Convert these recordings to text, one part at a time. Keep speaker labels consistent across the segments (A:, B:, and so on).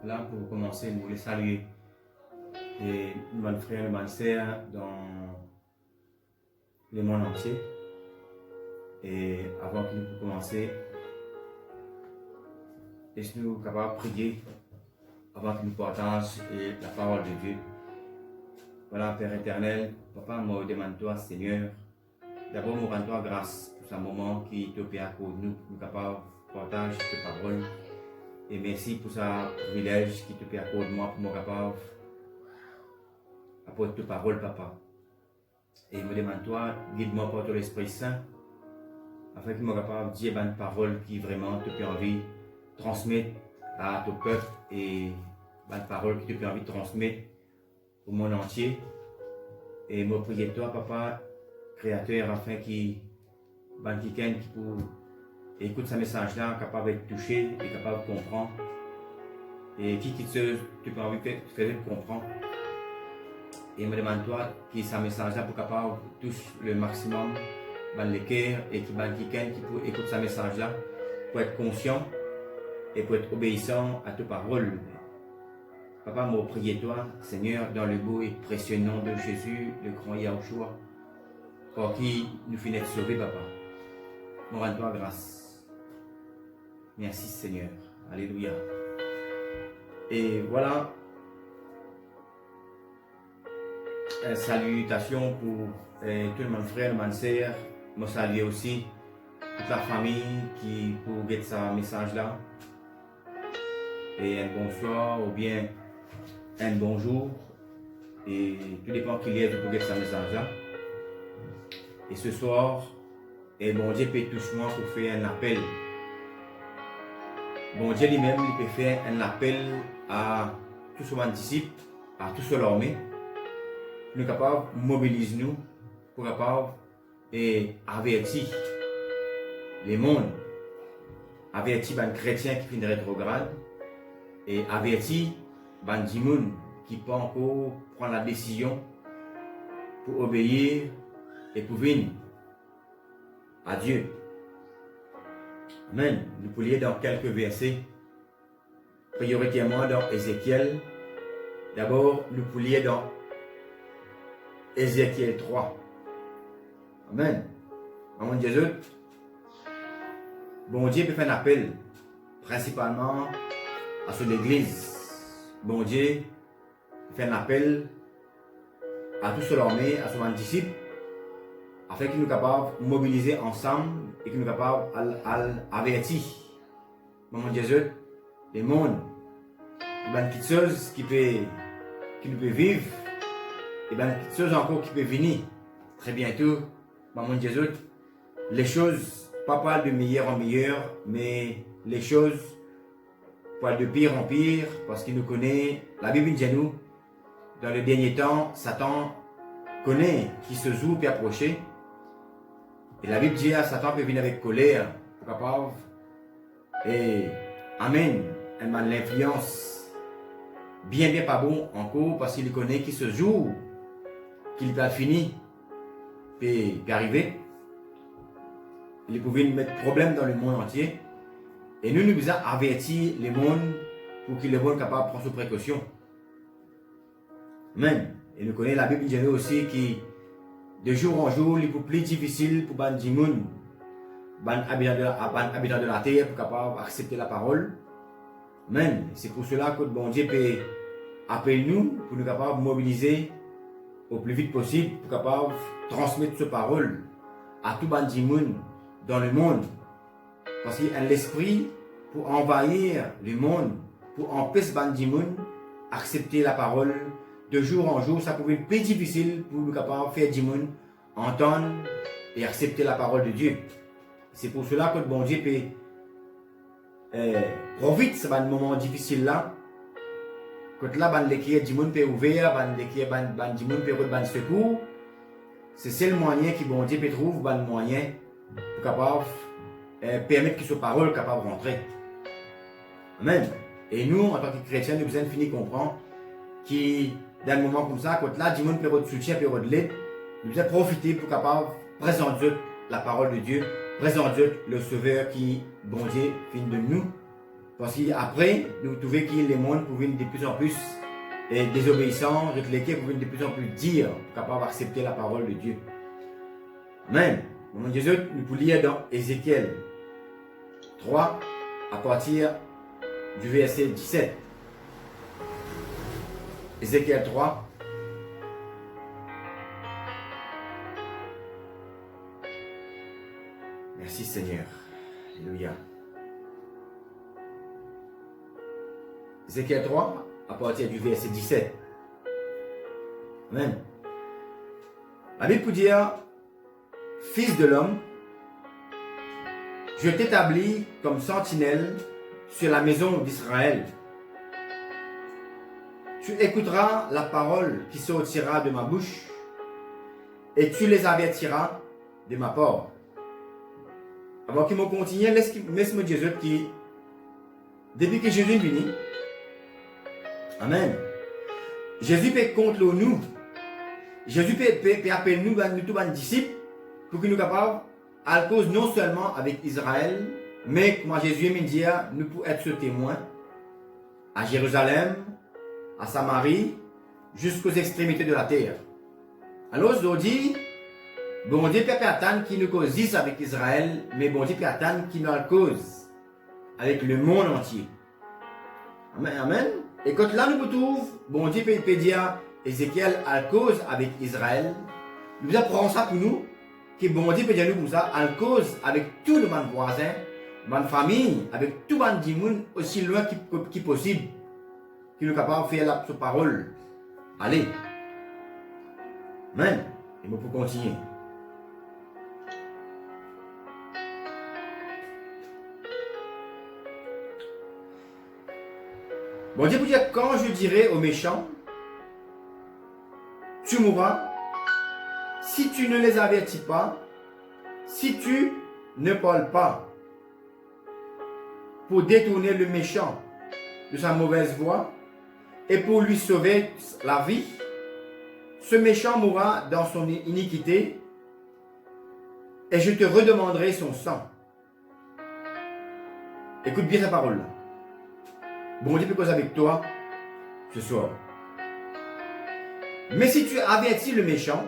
A: Là, pour commencer, nous voulons saluer les bonnes frères et bonnes sœurs dans le monde entier. Et avant que nous commencer, laissez-nous capables de prier avant que nous partagions la parole de Dieu. Voilà, Père éternel, Papa, moi demande-toi, Seigneur, d'abord, nous rendons-toi grâce pour ce moment qui te permet pour nous capables de partager tes paroles. Et merci pour ce privilège qui te permet pour moi, pour moi capable d'apporter tes paroles, Papa. Et me demande-toi, guide-moi par ton Esprit Saint, afin que je sois capable de dire une parole qui vraiment te permet de transmettre à ton peuple et une parole qui te permet de transmettre au monde entier. Et me prier de toi, Papa, Créateur, afin qu'il quelqu'un qui peut écouter ce message-là, capable d'être touché et capable de comprendre. Et qui te permet de faire comprendre. Et me demande-toi que ce message-là pour capable de toucher le maximum dans le cœur et qui quelqu'un qui peut écouter ce message-là pour être conscient et pour être obéissant à tes paroles. Papa, moi, priez toi, Seigneur, dans le beau et précieux nom de Jésus, le grand Yahushua, pour qui nous finissons sauvés, Papa. Nous rendons-toi grâce. Merci, Seigneur. Alléluia. Et voilà. Salutations pour tout le monde frère, mon sœur. Je salue aussi toute la famille qui pour get ce message-là. Et un bonsoir ou bien un bonjour. Et tout dépend qui est pour get ce message-là. Et ce soir, bon Dieu peut toucher moi pour faire un appel. Bon Dieu lui-même il peut faire un appel à tous ses disciples, à tous ceux l'armée. Nous sommes capables de mobiliser nous pour capables et avertir les mondes, avertir les chrétiens qui finissent rétrograde et avertir les gens qui peuvent encore prendre la décision pour obéir et pour venir à Dieu. Amen. Nous pouvons lire dans quelques versets, prioritairement dans Ézéchiel. D'abord, nous pouvons lire dans Ézéchiel 3. Amen. Maman Jésus, bon Dieu peut faire un appel, principalement à son église. Bon Dieu fait un appel à tous ceux l'armée, à son disciples, afin qu'ils soient capables de mobiliser ensemble et qu'ils soient capables d'avertir. Maman Jésus, les mondes, il y a une petite chose qui nous peut vivre. Et bien, quelque chose encore qui peut venir très bientôt, Maman Jésus, les choses, pas de meilleur en meilleur, mais les choses, pas de pire en pire, parce qu'il nous connaît, la Bible dit nous, dans le dernier temps, Satan connaît qui se joue et approcher. Et la Bible dit à Satan peut venir avec colère, pour capable, et Amen, elle m'a l'influence bien pas bon encore, parce qu'il connaît qui se joue. Qu'il va finir puis arriver, il pouvait nous mettre problème dans le monde entier. Et nous devons avertir les mondes pour qu'ils le monde capable de prendre ses précautions. Amen. Et nous connaissons la Bible dit aussi que de jour en jour, il est plus difficile pour les gens, les habitants de la terre, pour capable accepter la parole. Amen. C'est pour cela que bon Dieu peut appeler nous pour nous capables de mobiliser au plus vite possible pour capable transmettre cette parole à tout le monde dans le monde. Parce qu'il y a l'esprit pour envahir le monde, pour empêcher les gens d'accepter la parole. De jour en jour, ça pouvait être plus difficile pour nous capables de faire des gens entendre et accepter la parole de Dieu. C'est pour cela que le bon Dieu peut profiter de ce moment difficile là. Quand là, l'équipe du monde peut ouvrir, l'équipe du monde peut rendre secours. C'est le moyen que bon Dieu peut trouver, le moyen pour capable permettre que ce parole capable de rentrer. Amen. Et nous, en tant que chrétiens, nous devons finir comprendre que dans un moment comme ça, quand là, du monde peut rendre soutien, peut rendre l'aide, nous devons profiter pour capable présenter la parole de Dieu, présenter le Sauveur qui, bon Dieu, finit de nous. Parce qu'après, nous trouvons que les mondes pouvaient de plus en plus désobéissants, réfléchir, pouvaient de plus en plus dire, capables d'accepter la parole de Dieu. Amen. Mon Jésus, nous pouvons lire dans Ézéchiel 3 à partir du verset 17. Ézéchiel 3. Merci Seigneur. Alléluia. Ézéchiel 3, à partir du verset 17. Amen. La Bible peut dire, Fils de l'homme, je t'établis comme sentinelle sur la maison d'Israël. Tu écouteras la parole qui sortira de ma bouche et tu les avertiras de ma part. Avant qu'il me continue, laisse-moi dire que depuis que Jésus est venu, Amen, Jésus peut contre nous. Jésus peut appeler nous tous les disciples pour que nous soyons capables, à cause non seulement avec Israël, mais comme Jésus me dit, nous pouvons être témoins à Jérusalem, à Samarie, jusqu'aux extrémités de la terre. Alors, aujourd'hui, bon Dieu peut attendre qui nous cause avec Israël, mais bon Dieu peut attendre qui nous cause avec le monde entier. Amen, amen. Et quand là nous trouvons, bon Dieu peut dire, Ézéchiel a cause avec Israël, nous apprenons ça pour nous, que bon Dieu peut dire nous comme ça, à cause avec tous nos voisins, nos familles, avec tout le monde aussi loin qui possible, qui nous capable de faire la parole. Allez. Amen. Et nous pouvons continuer. Bon Dieu peut dire, quand je dirai aux méchants, tu mourras, si tu ne les avertis pas, si tu ne parles pas, pour détourner le méchant de sa mauvaise voie et pour lui sauver la vie, ce méchant mourra dans son iniquité et je te redemanderai son sang. Écoute bien sa parole là. Bon Dieu peut causer avec toi ce soir. Mais si tu avertis le méchant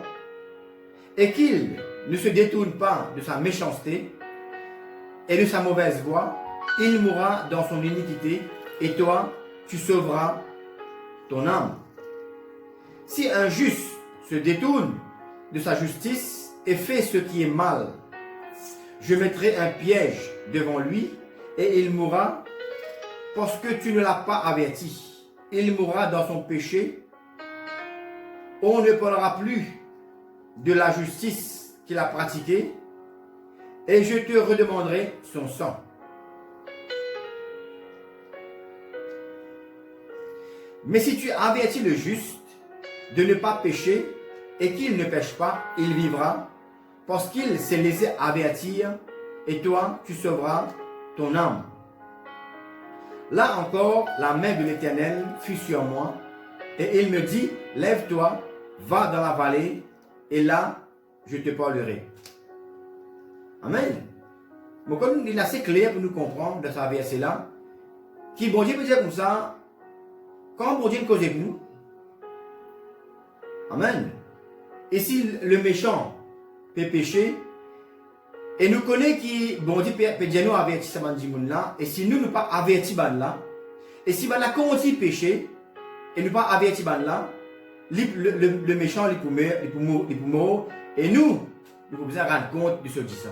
A: et qu'il ne se détourne pas de sa méchanceté et de sa mauvaise voie, il mourra dans son iniquité et toi, tu sauveras ton âme. Si un juste se détourne de sa justice et fait ce qui est mal, je mettrai un piège devant lui et il mourra parce que tu ne l'as pas averti. Il mourra dans son péché. On ne parlera plus de la justice qu'il a pratiquée et je te redemanderai son sang. Mais si tu avertis le juste de ne pas pécher et qu'il ne pêche pas, il vivra parce qu'il s'est laissé avertir et toi, tu sauveras ton âme. Là encore, la main de l'Éternel fut sur moi et il me dit, lève-toi, va dans la vallée et là, je te parlerai. Amen. Donc, comme il est assez clair pour nous comprendre dans ce verset-là, qui bon Dieu peut dire comme ça, quand bon Dieu cause avec nous, amen. Et si le méchant peut pécher, et nous connaissons qui bon Dieu peut dire nous avertir ce monde là, et si nous ne pas avertir là, et si on continue de pécher, et nous pas avertir là, le méchant il peut mourir, et nous pouvons rendre compte de ce qui ça.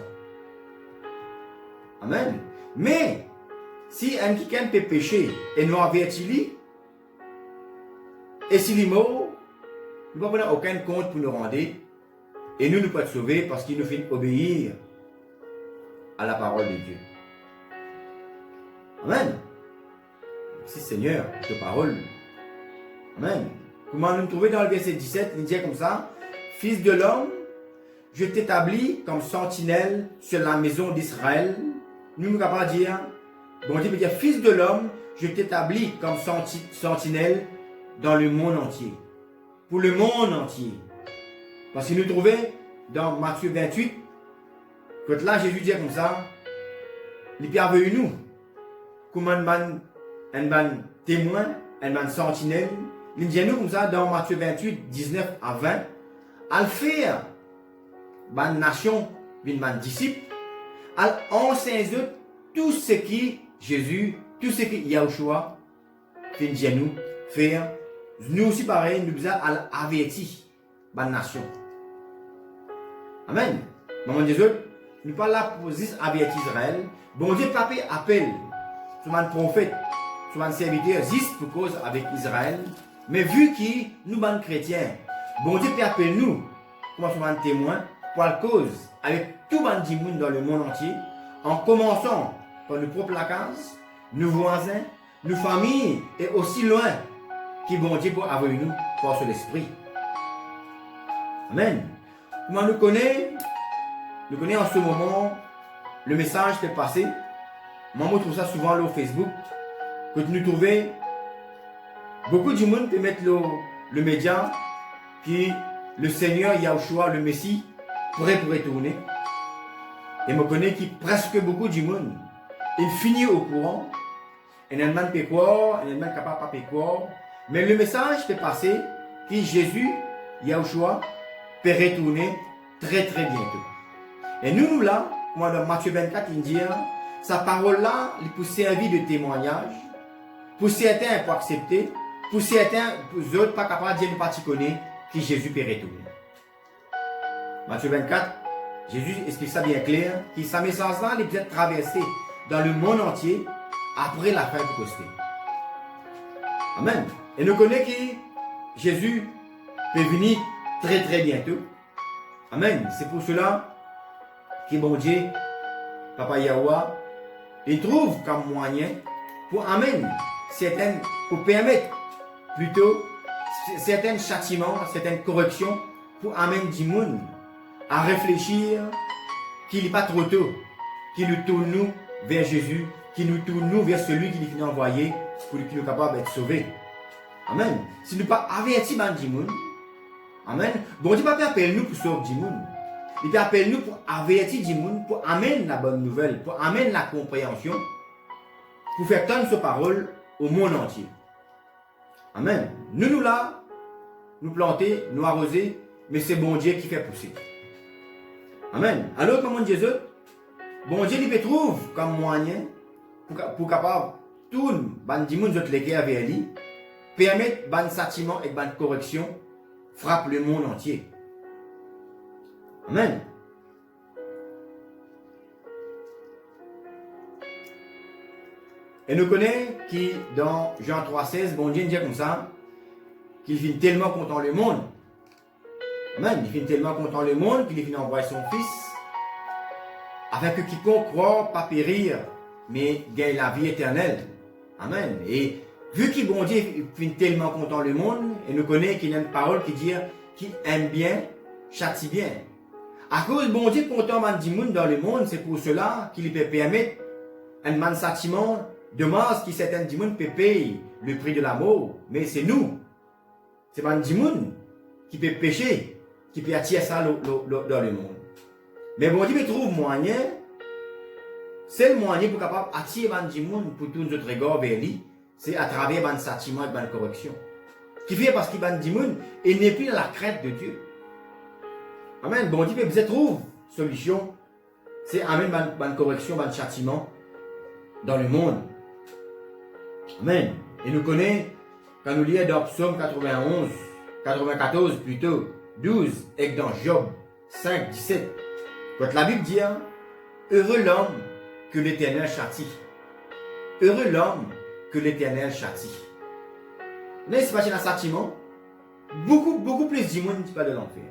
A: Amen. Mais si un quelqu'un peut pécher et nous avertir lui, et s'il est mort, nous ne pouvons pas aucun compte pour nous rendre. Et nous pouvons être sauvés parce qu'il nous fait obéir à la parole de Dieu. Amen. Merci Seigneur pour ta parole. Amen. Comment nous trouver dans le verset 17, il dit comme ça, Fils de l'homme, je t'établis comme sentinelle sur la maison d'Israël. Nous ne pouvons pas dire, bon Dieu peut dire, Fils de l'homme, je t'établis comme sentinelle dans le monde entier. Pour le monde entier. Parce que nous trouvons dans Matthieu 28, quand là Jésus dit comme ça, il peut avec nous. comme un témoin, un sentinelle. Il dit nous comme ça dans Matthieu 28, 19 à 20, à le faire, une nation, une disciple, à enseigner tout ce qui Jésus, tout ce qui Yahushua fait nous faire. Nous aussi pareil, nous devons avertir la nation. Amen. Maman Jésus, nous pas là pour avertir Israël. Bon Dieu, papa appelle sur un prophète, sur un serviteur, juste pour cause avec Israël. Mais vu que nous, les chrétiens, bon Dieu appelle nous comme un témoin pour la cause avec tout le monde dans le monde entier, en commençant par nos propres vacances, nos voisins, nos familles et aussi loin qui bon Dieu pour avoir nous par son esprit. Amen. Comment nous connaissons en ce moment le message qui est passé. Moi, je trouve ça souvent sur Facebook. Que nous trouvons beaucoup de monde peut mettre le média qui le Seigneur Yahushua, le Messie, pourrait retourner. Et je connais qui presque beaucoup de monde. Il finit au courant. Il y a un man peut croire, il y a un man capable de croire. Mais le message est passé que Jésus, Yahushua, peut retourner très très bientôt. Et nous là, comme dans Matthieu 24, il dit, sa parole-là, il peut servir de témoignage. Pour certains, pour accepter. Pour certains, pour les autres, pas capables de dire, pas connaître que Jésus peut retourner. Matthieu 24, Jésus explique ça bien clair, que sa message-là, il peut être traversé dans le monde entier après la fin du Pentecôte. Amen. Et nous connaissons que Jésus peut venir très très bientôt. Amen. C'est pour cela que bon Dieu, Papa Yahweh, il trouve comme moyen pour amener pour permettre plutôt certains châtiments, certaines corrections pour amener du monde à réfléchir qu'il n'est pas trop tôt, qu'il nous tourne nous vers Jésus, qu'il nous tourne nous vers celui qui nous a envoyé pour qu'il nous soit capable d'être sauvés. Amen. Si nous pas avertis du monde, amen. Bon Dieu pas appeler nous pour sauver du monde. Il peut appeler nous pour avertir du monde, pour amener la bonne nouvelle, pour amener la compréhension, pour faire tendre sa parole au monde entier. Amen. Nous là, nous planter, nous arroser, mais c'est bon Dieu qui fait pousser. Amen. Alors, comment Jésus, bon Dieu, il peut trouver comme moyen pour capable tout le monde les vers lui, permettre ban châtiment et ban correction frappe le monde entier. Amen. Et nous connaissons qui dans Jean 3,16, bon Dieu dit comme ça, qu'il finit tellement content le monde. Amen. Il finit tellement content le monde qu'il finit envoyer son fils, afin que quiconque croit pas périr, mais gagne la vie éternelle. Amen. Et vu qu'il bon Dieu finit tellement content le monde, et nous connaissons qu'il y a une parole qui dit qu'il aime bien, châtie bien. À cause bon Dieu content du monde dans le monde, c'est pour cela qu'il peut permettre un châtiment de masse qui certains du monde peut payer le prix de l'amour, mais c'est nous. C'est pas du monde qui peut pécher, qui peut attirer ça dans le monde. Mais bon Dieu trouve moyen, c'est le moyen pour capable attirer du monde pour tous nos autres regards vers lui, c'est à travers un châtiment et une correction. Qui fait parce qu'il y a du monde et n'est plus dans la crainte de Dieu. Amen. Bon Dieu peut trouve solution, c'est amener une correction, un châtiment dans le monde. Amen. Et nous connaissons, quand nous lisons dans Psaume 94 plutôt, 12, et dans Job 5, 17, quand la Bible dit, heureux l'homme que l'Éternel châtie. Heureux l'homme que l'Éternel châtie. Là, il se passe un châtiment, beaucoup plus du monde qui parle de l'enfer.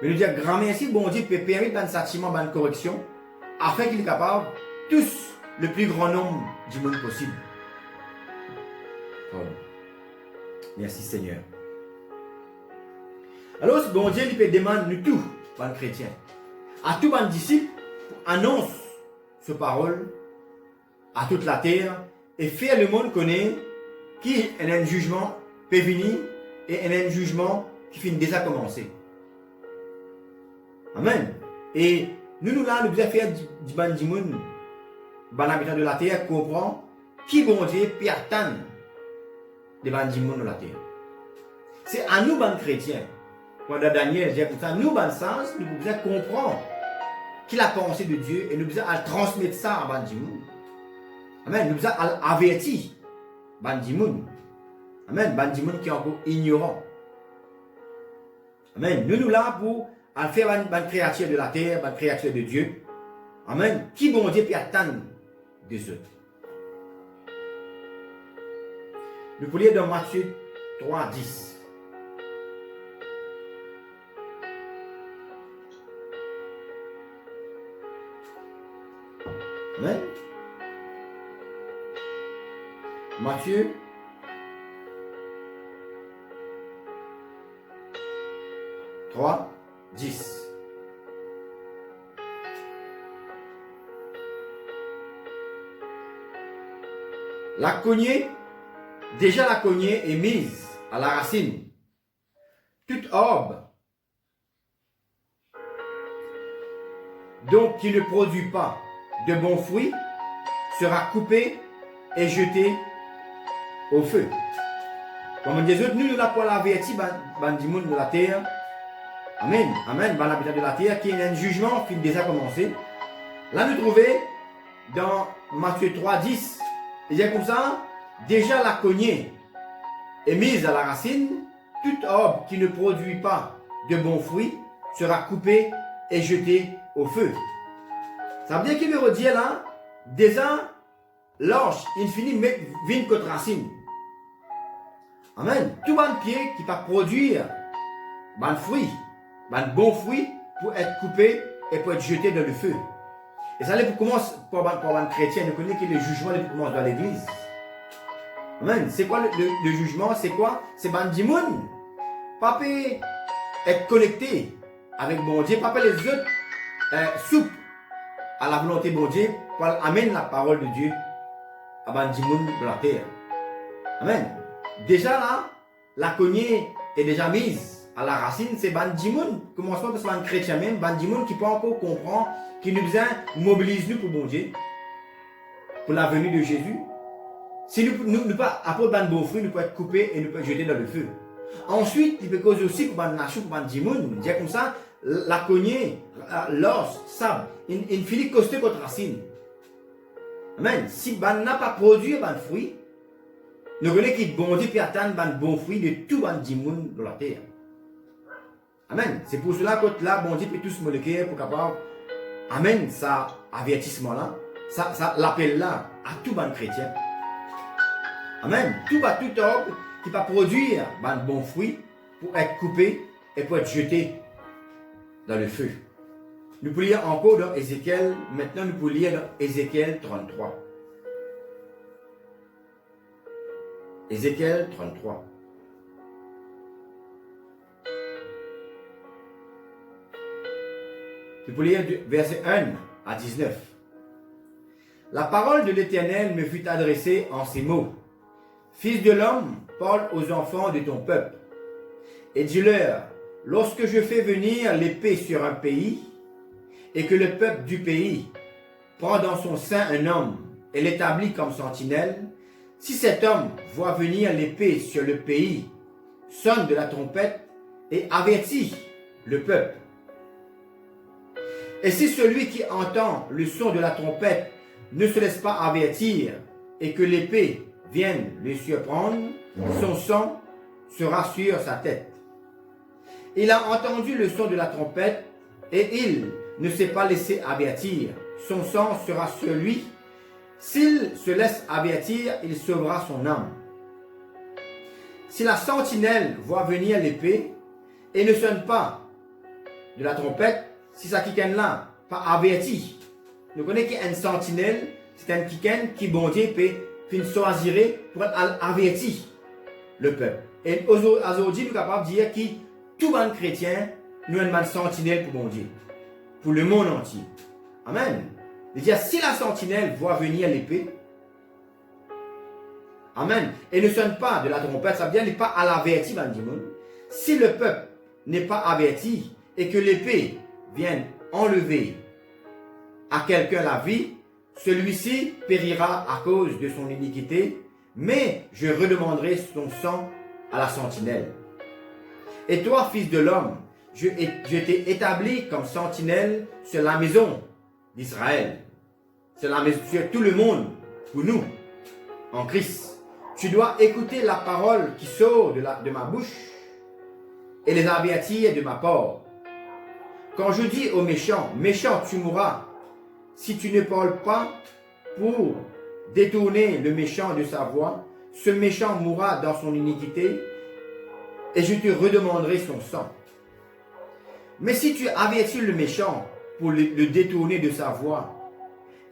A: Mais nous disons, grand merci, bon Dieu peut permettre un châtiment, une correction, afin qu'il est capable, tous, le plus grand nombre du monde possible. Oh. Merci Seigneur. Alors, bon Dieu, il peut demander nous tous, les chrétiens, à tous les disciples, annonce ce parole à toute la terre et faire le monde connaître qu'il y a un jugement peut venir et il y a un jugement qui finit déjà commencer. Amen. Et nous là, nous devons faire du monde ban habitant de la terre comprend qui bon Dieu puis attendre de ban monde de la terre. C'est à nous, ban chrétiens, pendant Daniel, j'ai comme ça, nous, ban sens, nous devons comprendre qui la pensée de Dieu et nous devons transmettre ça à ban monde. Amen. Nous devons avertir ban monde. Amen. Ban monde qui est encore ignorant. Amen. Nous là pour faire une créature de la terre, une créature de Dieu. Amen. Qui bon Dieu peut attendre des autres. Nous pouvons lire dans Matthieu 3, 10. Amen. Matthieu 3, 10. La cognée, déjà la cognée est mise à la racine. Toute orbe, donc qui ne produit pas de bons fruits, sera coupée et jetée au feu. Comme on dit, nous n'avons pas l'averti du monde de la terre. Amen. Amen. Ban l'habitat de la terre, qui est un jugement qui a déjà commencé. Là, nous trouvons dans Matthieu 3, 10. Il dit comme ça, déjà la cognée est mise à la racine. Toute orbe qui ne produit pas de bons fruits sera coupée et jetée au feu. Ça veut dire qu'il veut redire là, déjà, l'orge, il finit de vine contre racine. Amen. Tout bon pied qui va produire bon fruit, bon fruit pour être coupé et pour être jeté dans le feu. Et ça, pour commencer, pour un chrétien, nous connaissons que le jugement commence dans l'église. Amen. C'est quoi le jugement? C'est quoi? C'est ban dimoun. Pas être connecté avec bon Dieu, pas les autres soupes à la volonté de bon Dieu pour amener la parole de Dieu à ban dimoun de la terre. Amen. Déjà là, la cognée est déjà mise à la racine, c'est ban dimoun. Commencement parce que c'est un chrétien même, ban dimoun qui peut encore comprendre, qui nous mobilise nous pour bon Dieu, pour la venue de Jésus. Si nous pas apporter ban bon fruit, nous pouvons être coupés et nous pouvons être jetés dans le feu. Ensuite, il peut causer aussi pour ban nachou, pour ban dimoun. Dire comme ça, la cognée, l'os, sable, il finit coster contre racine. Amen. Si ban n'a pas produit ban fruit, nous connaissons qu'il bon Dieu peut attendre ban bon fruit de tout ban dimoun de la terre. Amen. C'est pour cela que là, bon Dieu peut tous moléculer pour capable. Amen. Ça avertissement là, ça l'appel là à tout ban chrétien. Amen. Tout orbe qui va produire ban bon fruit pour être coupé et pour être jeté dans le feu. Nous pouvons lire encore dans Ézéchiel. Maintenant, nous pouvons lire dans Ézéchiel 33. Ézéchiel 33. Nous pouvons lire du verset 1 à 19. La parole de l'Éternel me fut adressée en ces mots. Fils de l'homme, parle aux enfants de ton peuple, et dis-leur, lorsque je fais venir l'épée sur un pays, et que le peuple du pays prend dans son sein un homme et l'établit comme sentinelle, si cet homme voit venir l'épée sur le pays, sonne de la trompette et avertit le peuple. Et si celui qui entend le son de la trompette ne se laisse pas avertir et que l'épée vienne le surprendre, son sang sera sur sa tête. Il a entendu le son de la trompette et il ne s'est pas laissé avertir. Son sang sera sur lui. S'il se laisse avertir, il sauvera son âme. Si la sentinelle voit venir l'épée et ne sonne pas de la trompette, si ça quiken là, pas averti. Nous connaissons qu'une sentinelle, c'est un quiken qui bon Dieu peut choisir pour avertir le peuple. Et aujourd'hui, nous sommes capables de dire que tout bon chrétien, nous avons une sentinelle pour bon Dieu, pour le monde entier. Amen. C'est-à-dire, si la sentinelle voit venir l'épée, amen, et ne sonne pas de la trompette, ça veut dire qu'il n'est pas à l'averti, si le peuple n'est pas averti et que l'épée vienne enlever à quelqu'un la vie, celui-ci périra à cause de son iniquité, mais je redemanderai son sang à la sentinelle. Et toi, fils de l'homme, je t'ai établi comme sentinelle sur la maison d'Israël, sur tout le monde, pour nous, en Christ. Tu dois écouter la parole qui sort de ma bouche et les avertir de ma part. Quand je dis aux méchants, méchant, tu mourras, si tu ne parles pas pour détourner le méchant de sa voie, ce méchant mourra dans son iniquité et je te redemanderai son sang. Mais si tu avertis le méchant pour le détourner de sa voie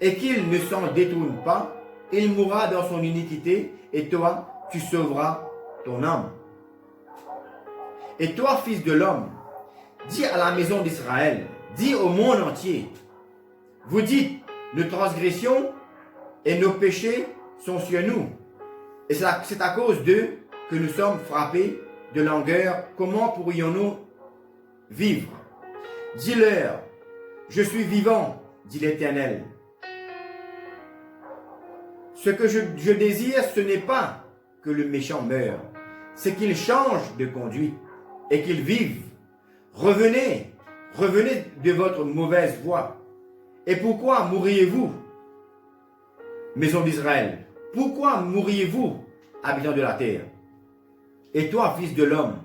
A: et qu'il ne s'en détourne pas, il mourra dans son iniquité et toi, tu sauveras ton âme. Et toi, fils de l'homme, dis à la maison d'Israël, dis au monde entier, vous dites, nos transgressions et nos péchés sont sur nous. Et c'est à cause d'eux que nous sommes frappés de langueur. Comment pourrions-nous vivre? Dis-leur, je suis vivant, dit l'Éternel. Ce que je désire, ce n'est pas que le méchant meure, c'est qu'il change de conduite et qu'il vive. Revenez de votre mauvaise voie. Et pourquoi mourriez-vous, maison d'Israël? Pourquoi mourriez-vous, habitants de la terre? Et toi, fils de l'homme,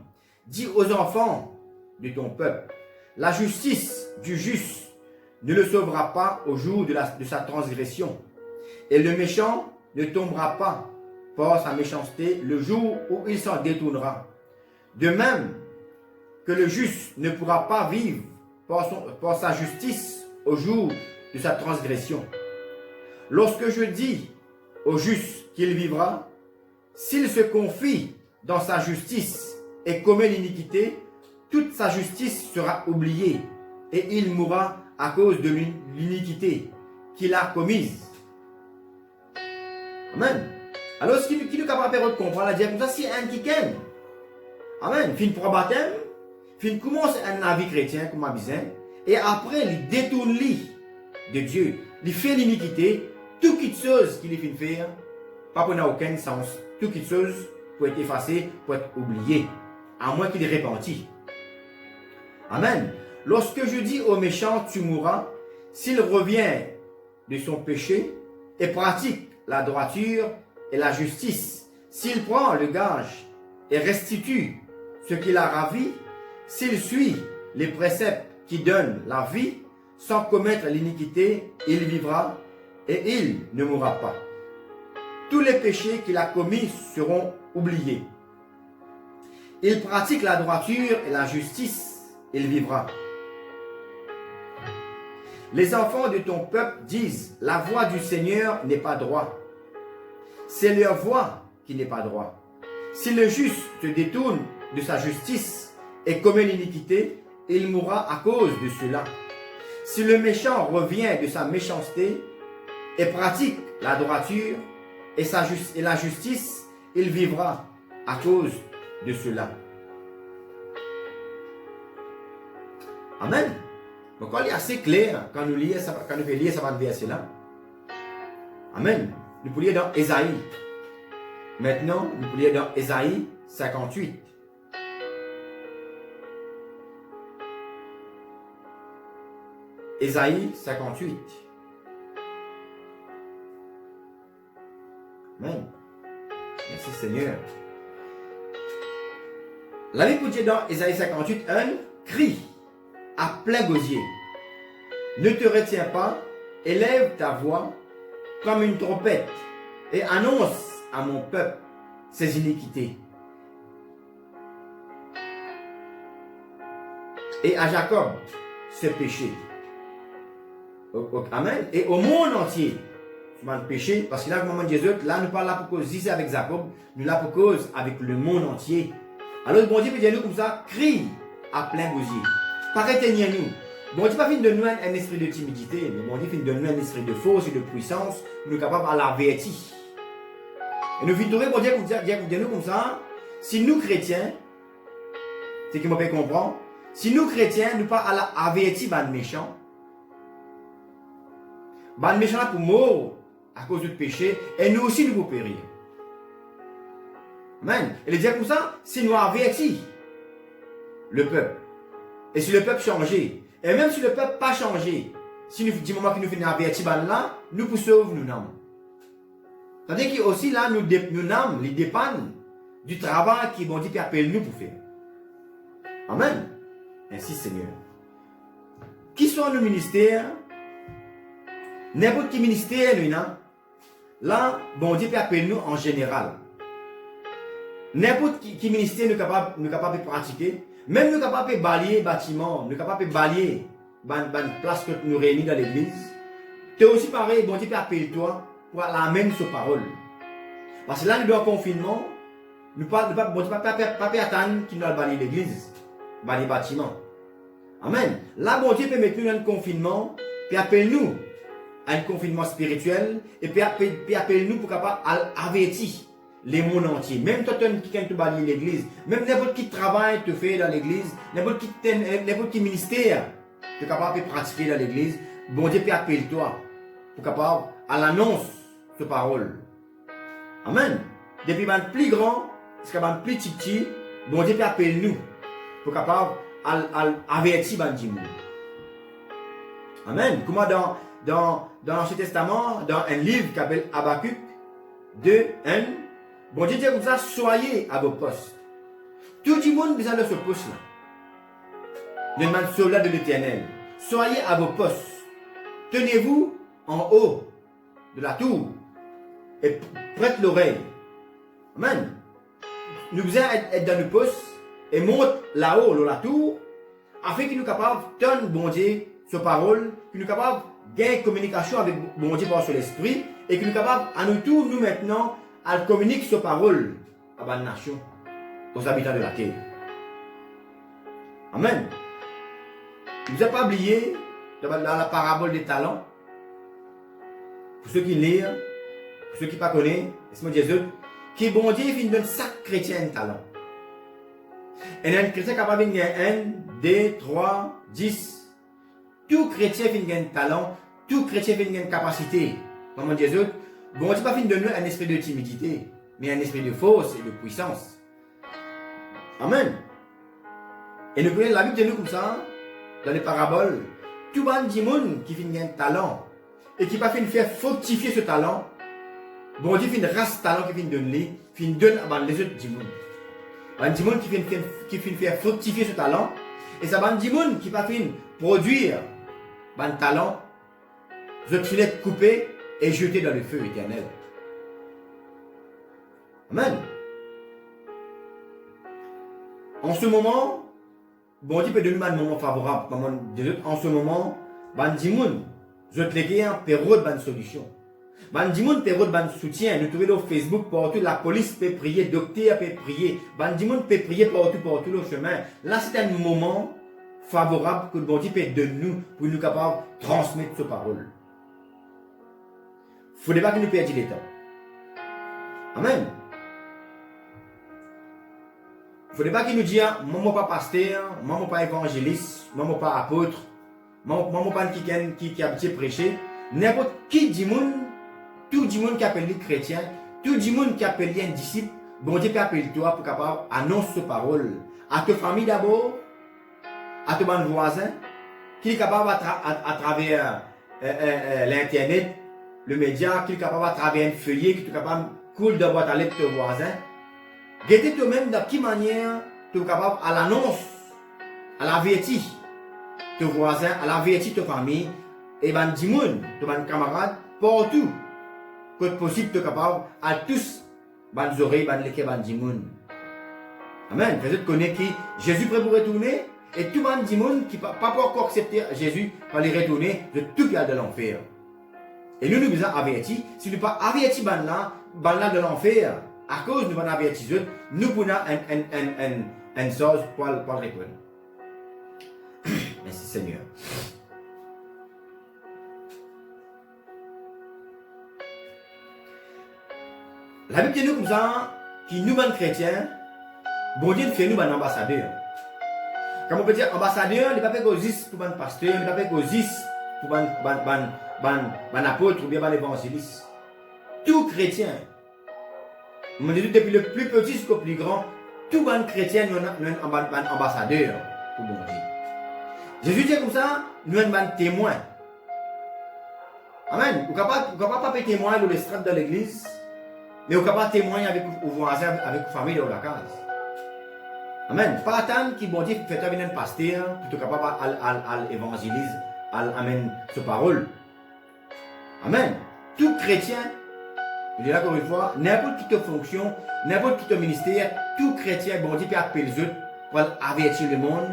A: dis aux enfants de ton peuple, la justice du juste ne le sauvera pas au jour de sa transgression, et le méchant ne tombera pas par sa méchanceté le jour où il s'en détournera. De même que le juste ne pourra pas vivre par sa justice au jour de sa transgression. Lorsque je dis au juste qu'il vivra, s'il se confie dans sa justice et commet l'iniquité, toute sa justice sera oubliée et il mourra à cause de l'iniquité qu'il a commise. Amen. Alors, ce qui nous est capable de comprendre, la dire comme ça, c'est un qui aime. Amen. Fin pour baptême, fin commence un vie chrétien, comme on dit, et après, il détourne de Dieu. Il fait l'iniquité, tout quelque chose qu'il fait faire, pas pour n'a aucun sens. Tout quelque chose pour être effacé, pour être oublié, à moins qu'il est repenti. Amen. Lorsque je dis au méchant, tu mourras, s'il revient de son péché et pratique la droiture et la justice, s'il prend le gage et restitue ce qu'il a ravi, s'il suit les préceptes qui donnent la vie, sans commettre l'iniquité, il vivra et il ne mourra pas. Tous les péchés qu'il a commis seront oubliés. Il pratique la droiture et la justice, il vivra. Les enfants de ton peuple disent, la voie du Seigneur n'est pas droite. C'est leur voie qui n'est pas droite. Si le juste se détourne de sa justice et commet l'iniquité, il mourra à cause de cela. Si le méchant revient de sa méchanceté et pratique la droiture et la justice, il vivra à cause de cela. Amen. Donc, on est assez clair quand nous lisons ce verset-là. Amen. Nous pouvons lire dans Ésaïe. Maintenant, nous pouvons lire dans Ésaïe 58. Ésaïe 58. Amen. Merci Seigneur. La Bible dit dans Ésaïe 58, un cri à plein gosier. Ne te retiens pas, élève ta voix comme une trompette et annonce à mon peuple ses iniquités. Et à Jacob ses péchés. Amen. Et au monde entier, tu vas le péché, parce que là, au moment de Jésus, là, nous parlons là pour cause ici avec Jacob, nous là pour cause avec le monde entier. Alors, le bon Dieu peut dire nous comme ça, crie à plein gosier. Pas éteignez nous. Bon Dieu pas fin de nous un esprit de timidité, mais bon Dieu fin de nous un esprit de force et de puissance, nous sommes capables à l'avertir. Et nous finirons pour dire nous comme ça, si nous chrétiens, c'est qui m'a fait comprendre, si nous chrétiens, nous pas à l'avertir par le méchant, ban méchant là pour mort à cause du péché, et nous aussi nous pouvons périr. Amen. Et il dit comme ça, si nous avertis le peuple, et si le peuple changeait, et même si le peuple pas changé, si nous du moment que nous finissons avertir là, nous pouvons sauver nous n'âmes. C'est-à-dire que aussi là, nous n'âmes, ils dépendent du travail qui bon Dieu appelle nous pour faire. Amen. Ainsi Seigneur. Qui sont nos ministères? N'importe quel ministère, nous, là, bon Dieu appelle nous en général. N'importe quel ministère nous capable de pratiquer, même nous capable de balayer bâtiment, nous capable de balayer une place que nous réunissons dans l'église. Tu es aussi pareil, bon Dieu appelle toi pour l'amener sur parole. Parce que là, nous sommes en confinement, nous ne pouvons pas attendre qu'il nous balaye l'église, balayer bâtiment. Amen. Là, bon Dieu peut mettre nous dans le confinement, puis appelle nous à un confinement spirituel, et puis appelle nous pour capable avertir les mondes entiers. Même toi qui te balayer l'église, même n'importe qui travail te fait dans l'église, n'importe qui ministère tu es capable de pratiquer dans l'église, bon Dieu peut appeler toi pour capable à l'annonce de parole. Amen. Depuis le plus grand jusqu'à le plus petit, bon Dieu peut appeler nous pour capable avertir les gens. Amen. Comment dans l'Ancien Testament, dans un livre qui s'appelle Habakkuk 2, 1, bon Dieu dit comme ça, soyez à vos postes. Tout le monde besoin de ce poste-là. Le man soldat de l'Éternel. Soyez à vos postes. Tenez-vous en haut de la tour et prête l'oreille. Amen. Nous devons être dans le poste et monte là-haut, dans la tour, afin que nous soyons capables de tenir bon Dieu sa parole, que nous soyons capables de gagner communication avec bon Dieu par son esprit et que nous soyons capables à nous tous, nous maintenant, à communiquer sa parole à la nation, aux habitants de la terre. Amen. Vous n'avez pas oublié dans la parabole des talents. Pour ceux qui lisent, pour ceux qui ne connaissent pas, laisse-moi dire Jésus, qui bon Dieu vient donner chaque chrétien un talent. Et un chrétien capable de gagner 1, 2, 3, 10. Tout chrétien vient gagner un talent, tout chrétien vient gagner une capacité. Comme Jésus, bon Dieu pas vient donner un esprit de timidité, mais un esprit de force et de puissance. Amen. Et nous prenons la Bible de nous comme ça. Dans les paraboles, tout le monde qui finit un talent et qui ne fait faire fructifier ce talent, bon Dieu fait une race talent qui finit donner, finit donner à les autres gens. Un monde qui finit faire fructifier ce talent, et ça un monde qui ne fait produire un talent, je finis couper et jeter dans le feu éternel. Amen. En ce moment, bon Dieu peut donner un moment favorable. En ce moment, je te l'ai un période de solution. Bandimoun période de soutien. Nous trouvons sur Facebook partout. La police peut prier, le docteur peut prier. Bandimoun peut prier partout le chemin. Là, c'est un moment favorable que le bon Dieu peut donner nous pour nous capables de transmettre sa parole. Il ne faudrait pas que nous perdions le temps. Amen. Il ne faudrait pas qu'il nous dise, moi, je ne suis pas pasteur, moi, je ne suis pas évangéliste, moi, je ne suis pas apôtre, moi, je ne suis pas quelqu'un qui a habitué prêcher. N'importe qui dit monde, tout le monde qui appelle les chrétiens, tout le monde qui appelle un disciple, bon Dieu peut appeler toi pour capable annoncer sa parole à ta famille d'abord, à tes voisins, qui est capable à travers l'internet, le média, qui est capable à travers un feuillet, qui est capable de couler dans boîte à lettres de tes voisins. Guettez toi-même de quelle manière tu es capable à l'annonce, à l'avertir tes voisins, à l'avertir ta famille, et ben dis tes camarades, partout, que possible tu es capable à tous, les oreilles, les lesquelles ben dis Amen. Vous connaissez qui Jésus prêt pour retourner, et tout le monde qui n'a pas encore accepté Jésus pour les retourner de tout cas de l'enfer. Et nous devons avertir, si nous ne pas avertir là de l'enfer, à cause de nous avertir, nous pouvons une chose pour le répondre. Merci Seigneur. La Bible dit nous comme ça, qui nous, chrétiens, bon Dieu fait nous un ambassadeur. Comme on peut dire, ambassadeur, il ne peut pas faire pour un pasteur, il ne peut pas faire pour ban apôtre ou bien ban évangéliste. Tout chrétien, depuis le plus petit jusqu'au plus grand, tout bon chrétien, nous avons un ambassadeur pour bon Dieu. Jésus dit comme ça, nous avons un témoin. Amen. Vous ne pouvez pas témoigner dans les strates de l'église, mais vous pouvez témoigner avec vos voisins, avec vos familles dans la case. Amen. Pas attendre que bon Dieu fait venir un pasteur, pour être capable à l'évangéliser, à amener sa parole. Amen. Tout chrétien, je dis encore une fois, n'importe quelle fonction, n'importe quel ministère, tout chrétien, bon Dieu peut appeler les autres pour avertir le monde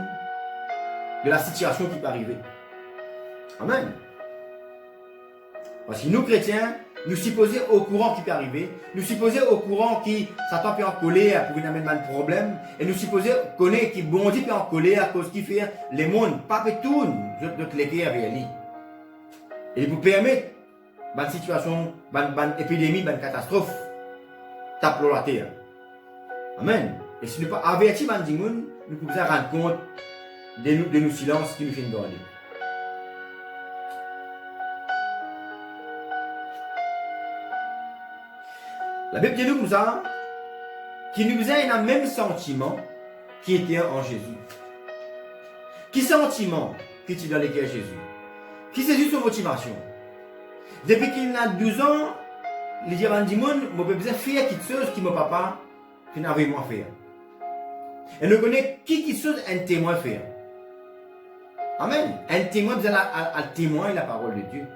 A: de la situation qui peut arriver. Amen. Parce que nous chrétiens, nous supposons au courant qui peut arriver, nous supposons au courant qui Satan peut en coller pour venir amener un problème, et nous supposons connaître qui bon Dieu peut en coller à cause qui fait le monde, pas tout, notre léguer avec lui. Et pour permettre une situation, une épidémie, une catastrophe, tape la terre. Amen. Et si nous ne pas avertir les gens, nous pouvons rendre compte de nos silences qui nous font garder. La Bible dit nous comme ça, qui nous a un même sentiment qui était en Jésus. Qui sentiment qui était dans le cœur de Jésus? Qui c'est juste son motivation? Depuis qu'il a 12 ans, il dit à tout le monde, je peux besoin faire quelque chose que mon papa n'avait pas fait. Et nous connaissons qui chose un témoin faire. Amen. Un témoin besoin à témoigner la parole de Dieu.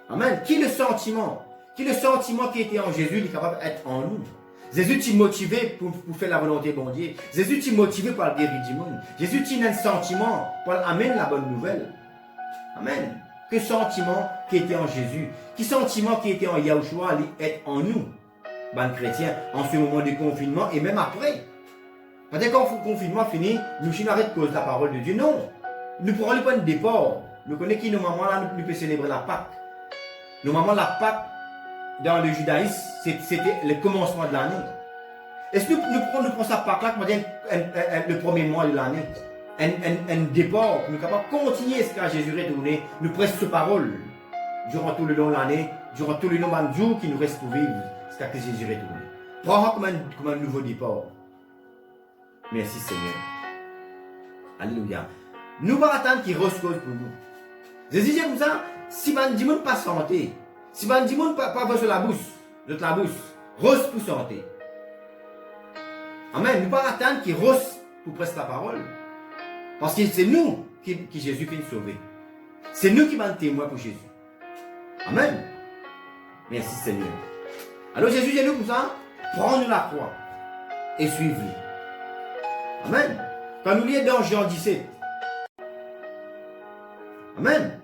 A: Amen. Qui est le sentiment? Qui est le sentiment qui était en Jésus, il est capable d'être en nous. Jésus t'est motivé pour faire la volonté de bon Dieu. Jésus t'est motivé pour le guérir du monde. Jésus t'est un sentiment pour amener la bonne nouvelle. Amen. Que sentiment qui était en Jésus, que sentiment qui était en Yahushua, il est en nous, ben chrétiens, en ce moment de confinement et même après. Parce que quand le confinement finit, nous n'arrêtons pas cause de la parole de Dieu. Non. Nous prenons le point de départ. Nous connaissons qui nos mamans là, nous pouvons célébrer la Pâque. Nos mamans, la Pâque, dans le judaïsme, c'était le commencement de l'année. Est-ce que nous prenons ça Pâque là, le premier mois de l'année? Un départ, nous sommes capables de continuer ce que Jésus est donné, nous prêchons sa parole durant tout le long de l'année, durant tout le long de jour qui nous reste pour vivre ce que Jésus est donné. Prends-le comme un nouveau départ. Merci Seigneur. Alléluia. Nous allons attendre qu'il reçoive pour nous. Jésus dit comme ça, si man dit pas santé, si man dit pas sur la bouche, rose pour santé. Amen. Nous allons attendre qu'il rose pour prêcher la parole. Parce que c'est nous qui Jésus peut nous sauver. C'est nous qui sommes témoins pour Jésus. Amen. Merci Seigneur. Alors Jésus dit nous comme ça, prends-nous la croix et suivez-le. Amen. Quand nous lisons dans Jean 17. Amen.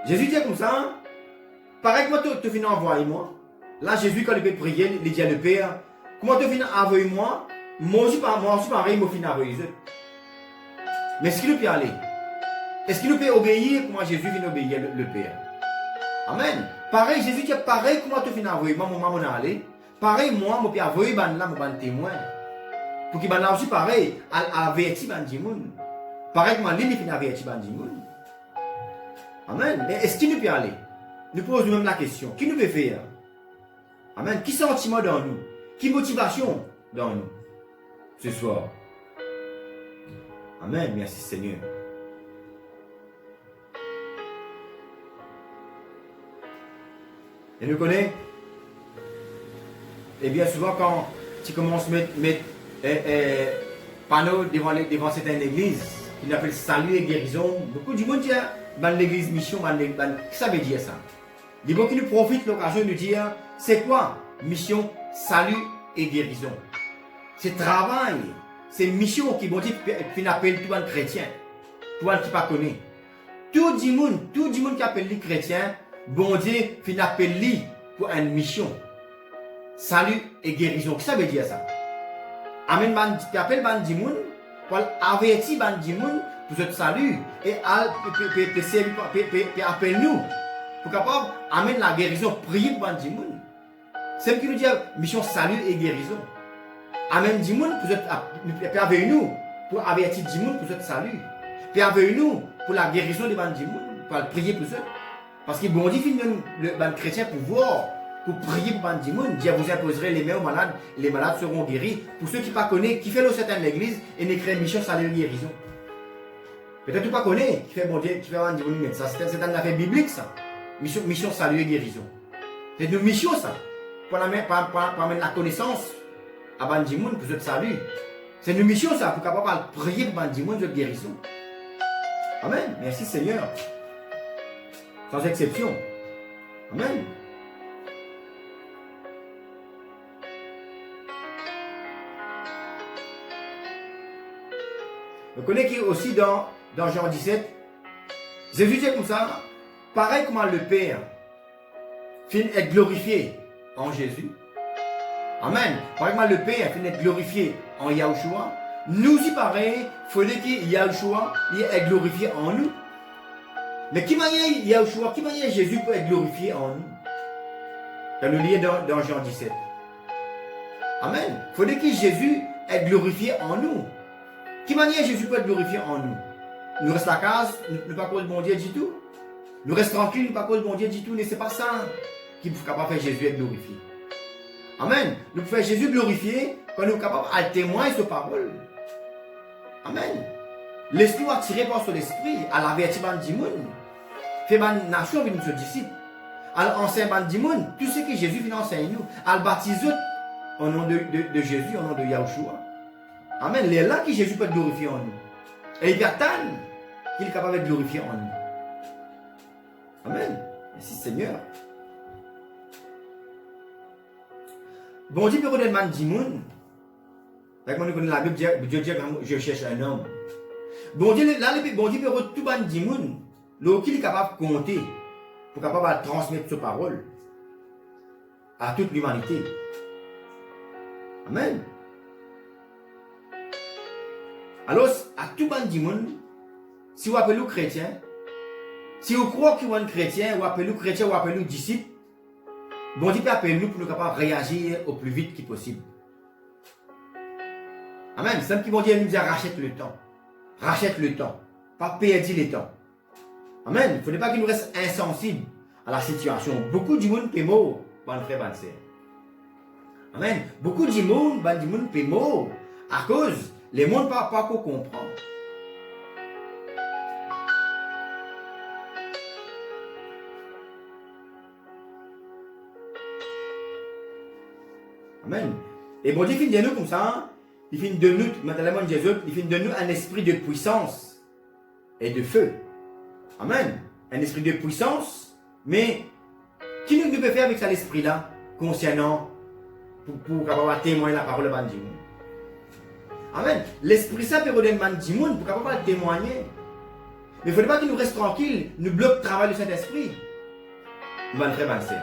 A: Jésus dit comme ça, pareil que moi tu viens envoyer moi. Là Jésus quand il peut prier, il dit à le Père, comment tu viens envoyer moi? Moi aussi pareil, moi finis avec eux. Mais est-ce qu'il peut aller? Est-ce qu'il peut obéir comment Jésus vient obéir le Père? Amen. Pareil, Jésus dit pareil, comment tu finis avec moi, mon aller. Pareil, moi, je peux envoyer mon témoin. Pour qu'il y aussi pareil, à avertir les gens. Pareil, comment lui, il finit avertir les gens. Amen. Mais est-ce qu'il peut aller? Nous posons nous-mêmes la question. Qui nous peut faire? Amen. Qui sentiment dans nous? Qui motivation dans nous? Ce soir. Amen. Merci Seigneur. Et nous connaissons, et bien souvent quand tu commences à mettre panneaux devant certaines églises, ils appellent salut et guérison, beaucoup du monde dit, dans l'église mission, ça veut dire ça. Il y a beaucoup qui nous profitent de l'occasion de nous dire, c'est quoi mission, salut et guérison? C'est travail, c'est mission qui vont dire qu'on appelle tout un chrétien, tout un qui ne connaît. Tout le monde qui appelle les chrétiens, bon Dieu, qu'on appelle lui pour une mission. Salut et guérison. Qu'est-ce que ça veut dire ça? Amen, tu appelles les gens pour avertir les gens pour ce salut et appeler nous pour capable amener la guérison, prier pour les gens. C'est ce qui nous dit mission salut et guérison. Amen, dis-moi, pour avec nous, pour avertir dis-moi pour ce salut. Puis avec nous, pour la guérison des gens, pour prier pour eux. Parce que bon Dieu finit le chrétien pouvoir pour prier pour les gens. Dieu vous imposerait les mains aux malades, les malades seront guéris. Pour ceux qui ne connaissent pas, qui fait le certain l'église et n'écrit mission salut guérison. Peut-être que tu ne connais pas, qui fait bon Dieu, qui fait un dimanche, ça c'est un affaire biblique ça. Mission salut et guérison. C'est une mission ça. Pour amener la connaissance à Bandimoun pour votre salut. C'est une mission ça, pour capable prier pour Bandimoun de guérison. Amen. Merci Seigneur. Sans exception. Amen. Vous connaissez aussi dans Jean 17, Jésus dit comme ça, pareil comment le Père finit être glorifié en Jésus. Amen. Pareil comment le Père finit être glorifié en Yahushua. Nous y pareil, il faut que Yahushua est glorifié en nous. Mais qui manière Yahushua, qui manière Jésus peut être glorifié en nous? Quand nous lisons dans Jean 17. Amen. Il faut que Jésus est glorifié en nous. Qui manière Jésus peut être glorifié en nous? Nous restons à la case, nous ne pas cause de bon Dieu du tout. Nous restons tranquilles, nous ne pas cause de bon Dieu du tout. Mais ce n'est pas ça qui est capable de faire Jésus être glorifié. Amen. Nous pouvons faire Jésus glorifié quand nous sommes capables de témoigner sa parole. Amen. L'esprit va tirer par son esprit à l'avertissement du monde. Fait une nation avec nos disciples. À l'enseignement du monde, tout ce que Jésus vient enseigner nous, à le baptiser au nom de Jésus, au nom de Yahushua. Amen. C'est là que Jésus peut être glorifié en nous. Et il y a tant qu'il est capable de glorifier en nous. Amen. Merci Seigneur. Bon Dieu peut redemander du monde. Avec moi, nous connaissons la Bible, Dieu dit que je cherche un homme. Bon Dieu, là, bon Dieu peut redemander tout le du monde. Qu'il est capable de compter pour capable de transmettre sa parole à toute l'humanité. Amen. Alors, à tout le du monde, si vous appelez chrétien, si vous croyez que vous êtes chrétien, vous appelez chrétien, vous appelez disciple, bon Dieu peut appeler nous pour nous capables de réagir au plus vite que possible. Amen. C'est ce qui vont dire, nous dire rachète le temps. Rachète le temps. Pas perdre le temps. Amen. Il ne faudrait pas qu'il nous reste insensible à la situation. Beaucoup de monde peut mort, bon frère, bonne sœur. Amen. Beaucoup de monde peut mort à cause les mondes pas qu'on comprend. Amen. Et bon Dieu finit de nous comme ça. Il finit de nous, maintenant Jésus, il finit de nous un esprit de puissance et de feu. Amen. Un esprit de puissance, mais qui nous peut faire avec cet esprit-là concernant pour capable témoigner la parole de Dieu. Amen. L'Esprit Saint peut redonner du monde pour capable témoigner. Mais il ne faut pas qu'il nous reste tranquille, nous bloque le travail de Saint-Esprit. Nous allons faire avancer.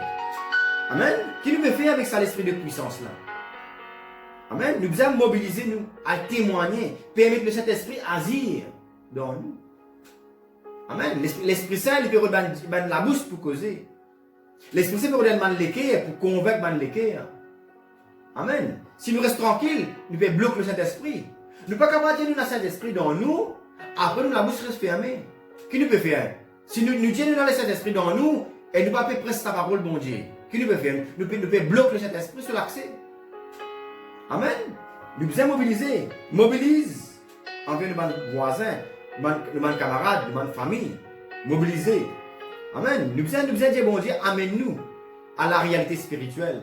A: Amen. Qui nous peut faire avec ça l'esprit de puissance là? Amen. Nous devons mobiliser nous à témoigner, permettre le Saint-Esprit agir dans nous. Amen. L'Esprit Saint il peut redonner la bouche pour causer. L'Esprit Saint peut redonner le cœur pour convaincre le cœur. Amen. Si nous restons tranquilles, nous pouvons bloquer le Saint-Esprit. Nous ne pouvons pas capable de tenir le Saint-Esprit dans nous, après nous la bouche reste fermée. Qui nous peut faire? Si nous tenons dans le Saint-Esprit dans nous, et nous ne pouvons pas prêcher sa parole, bon Dieu. Qui nous peut faire? Nous pouvons bloquer le Saint-Esprit sur l'accès. Amen. Nous devons mobiliser. Mobilise envers nos voisins, nos camarades, nos familles. Mobiliser. Amen. Nous devons dire, bon Dieu, amène-nous à la réalité spirituelle.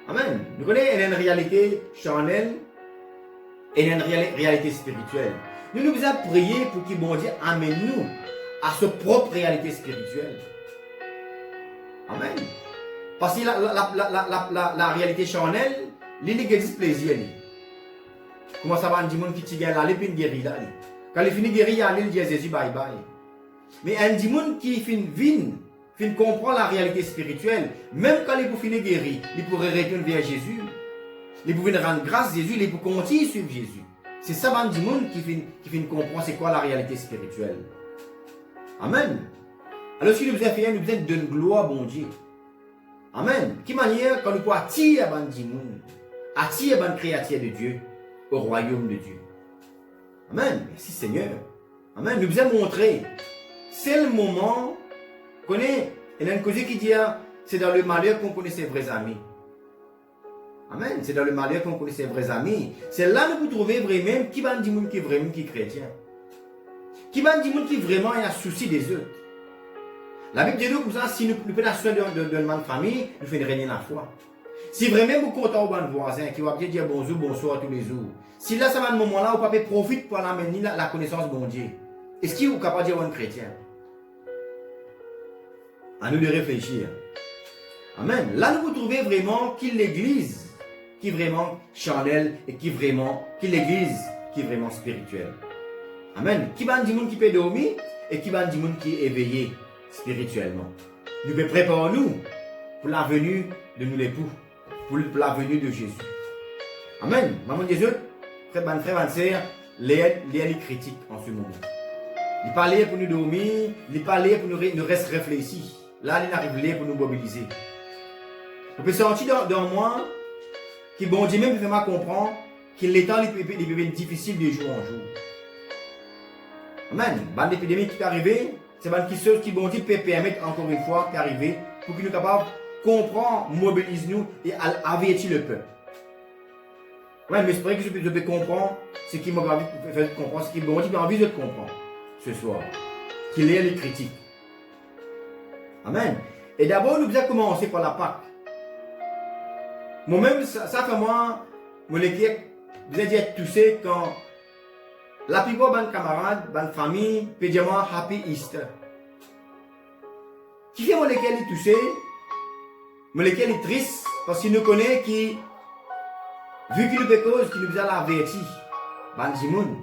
A: Amen. Nous connaissons une réalité charnelle et une réalité spirituelle. Nous devons prier pour que bon Dieu amène-nous à sa propre réalité spirituelle. Amen. Parce que la réalité charnelle, il existe plaisir. Comment ça va, un démon qui tient là, il guérit là. Quand il finit guérir, il dit à Jésus bye bye. Mais un démon qui finit comprendre la réalité spirituelle, même quand il finit guérir, il pourrait retourner vers Jésus. Il pourrait rendre grâce à Jésus, il pourrait continuer à suivre Jésus. C'est ça, un démon qui finit comprendre c'est quoi la réalité spirituelle. Amen. Alors, si nous devons faire, nous devons donner gloire à bon Dieu. Amen. De quelle manière, quand nous pouvons attirer un démon, attirer une créature de Dieu au royaume de Dieu. Amen. Merci Seigneur. Amen. Nous devons montrer c'est le moment, il y a une cause qui dit, c'est dans le malheur qu'on connaît ses vrais amis. Amen. C'est dans le malheur qu'on connaît ses vrais amis. C'est là que vous trouvez vraiment qui va dire qui est vraiment qui est chrétien. Qui va dire qui vraiment a souci des autres. La Bible dit nous comme ça, si nous pouvons la soin d'une famille, nous faisons régner la foi. Si vraiment vous comptez au bon voisin qui va bien dire bonjour, bonsoir tous les jours. Si là, ça va un moment-là, vous pouvez profiter pour l'amener la connaissance de bon Dieu. Est-ce qu'il est capable de dire un chrétien? À nous de réfléchir. Amen. Là, nous vous trouvez vraiment qui l'église qui est vraiment charnelle et qui l'église qui est vraiment spirituelle. Amen. Qui va dire qui peut dormir et qui va dire qui est éveillé spirituellement. Nous devons préparer nous pour la venue de nous l'époux, pour la venue de Jésus. Amen. Maman Jésus, frère, frère, sœur, les critiques en ce moment. Il parlait pour nous dormir, il parlait pour nous rester réfléchis. Là, il arrive pour nous mobiliser. On peut sortir dans moi qui bon Dieu même fait comprendre que les temps peut être difficile de jour en jour. Amen. Bande d'épidémie qui est arrivée, c'est une chose qui bon Dieu peut permettre encore une fois d'arriver pour que nous soyons capables de comprendre, mobiliser nous et avertir le peuple. Ouais, mais j'espère que je peux comprendre ce qui m'a envie de faire comprendre, ce qui bon Dieu a envie de comprendre ce soir. Qu'il est les critiques. Amen. Et d'abord, nous devons commencer par la Pâque. Moi-même, ça fait moi, vous avez dit être touché quand la plupart de mes camarades, de mes familles, peuvent dire moi Happy Easter. Qui fait moi lesquels est touché, moi lesquels est triste, parce qu'il nous connaît qui, vu qu'il nous fait cause, qu'il nous a l'averti, ban Jimoun.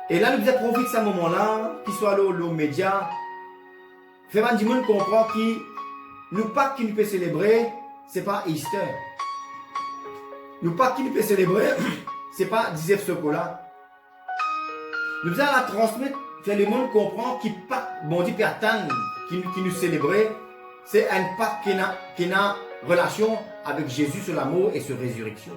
A: Et là, nous devons profiter de ce moment-là, qu'il soit là, aux médias, faire ban Jimoun comprend qui, nous pas qui nous peut célébrer, c'est pas Easter. Nous pas qui nous peut célébrer, c'est pas 19 chocolat. Nous allons la transmettre, faire le monde comprendre qui pas bon Dieu peut attendre qui nous célébrer, c'est un Pâque qui a relation avec Jésus sur l'amour et sur résurrection.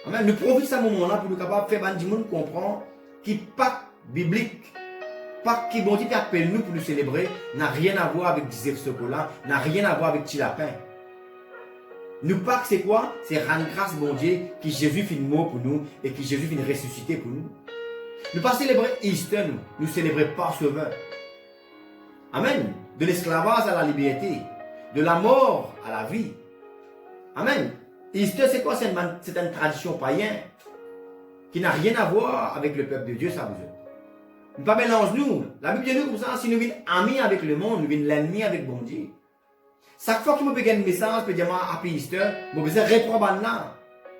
A: Amen. Nous profitons de ce moment-là pour nous capables de faire du monde comprendre qui Pâque biblique, Pâque qui bon Dieu appelle nous pour nous célébrer, n'a rien à voir avec 19 chocolat, n'a rien à voir avec petit lapin. Nous Pâques c'est quoi? C'est rendre grâce bon Dieu que Jésus fait mort pour nous et que Jésus fait ressusciter pour nous. Nous pas célébrer Easter, nous célébrer Passover. Amen. De l'esclavage à la liberté, de la mort à la vie. Amen. Easter c'est quoi? C'est une tradition païenne qui n'a rien à voir avec le peuple de Dieu, ça vous dit. Nous pas mélange nous. La Bible dit nous comme ça, si nous sommes amis avec le monde, nous sommes l'ennemi avec bon Dieu. Chaque fois que je peux un message, je peux dire Happy Easter, je vais reprendre là.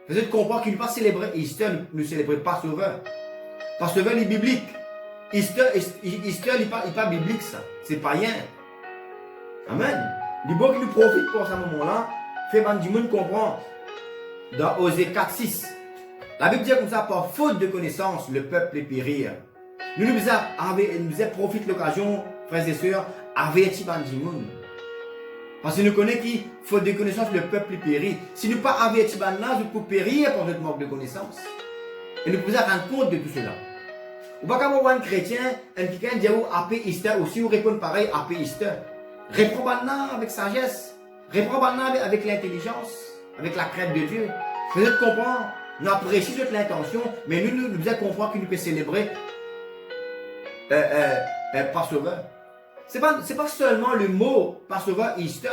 A: Vous êtes comprendre qu'il ne pas célébrer Easter, nous célébrer Passover. Passover est biblique. Easter n'est pas biblique ça. C'est païen. Amen. Du bon qui nous profite pour ce moment-là, fait que du monde comprendre. Dans Osée 4:6, la Bible dit comme ça, par faute de connaissance, le peuple est périr. Nous devons profiter de l'occasion, frères et sœurs, avertir du monde. Parce que nous connaissons qui, faute de connaissance, le peuple périt. Si nous ne pas avertis, nous pouvons périr par notre manque de connaissance. Et nous pouvons rendre compte de tout cela. Ou pas comme un chrétien, un quelqu'un dit Happy Easter, aussi ou répond pareil Happy Easter. Réprends avec sagesse. Réprends avec l'intelligence, avec la crainte de Dieu. Vous devez comprendre, nous apprécions toute l'intention, mais nous devons comprendre que nous pouvons célébrer Passover. Ce n'est pas seulement le mot Passover Easter,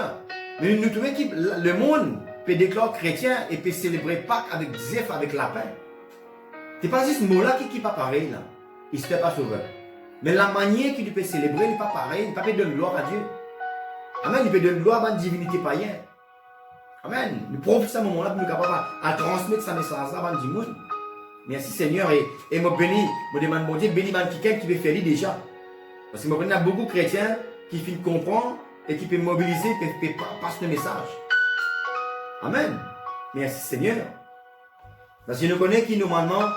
A: mais nous trouvons que le monde peut déclarer chrétien et peut célébrer Pâques avec Zeph, avec lapin. Ce n'est pas juste ce mot-là qui n'est pas pareil, là. Easter Passover. Mais la manière qu'il peut célébrer n'est pas pareil, il ne peut pas donner gloire à Dieu. Amen, il peut donner gloire à une divinité païenne. Amen. Nous profitons de ce moment-là pour nous capables à transmettre sa message à du monde. Merci Seigneur et me bénis, me demande mon Dieu, bénis quelqu'un qui veut faire lui déjà. Parce que il y a beaucoup de chrétiens qui finissent comprendre et qui peuvent mobiliser, qui peuvent passer le message. Amen. Merci Seigneur. Parce que nous connaissons qui normalement,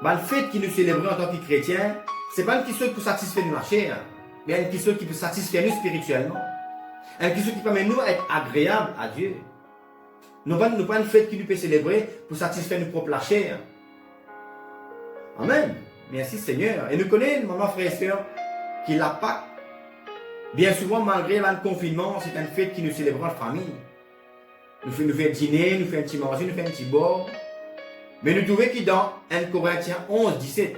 A: le fait que nous célébrons en tant que chrétiens, ce n'est pas une question pour satisfaire nos chair, mais une question qui peut satisfaire nous spirituellement. Une question qui permet nous être agréable à Dieu. Nous pas une fête qui nous peut célébrer pour satisfaire nos propres chair. Amen. Merci Seigneur. Et nous connaissons, maman, frère et soeur, qui la Pâque, bien souvent, malgré le confinement, c'est une fête qui nous célébrons en famille. Nous faisons dîner, nous faisons un petit manger, nous faisons un petit bord. Mais nous trouvons que dans 1 Corinthiens 11, 17,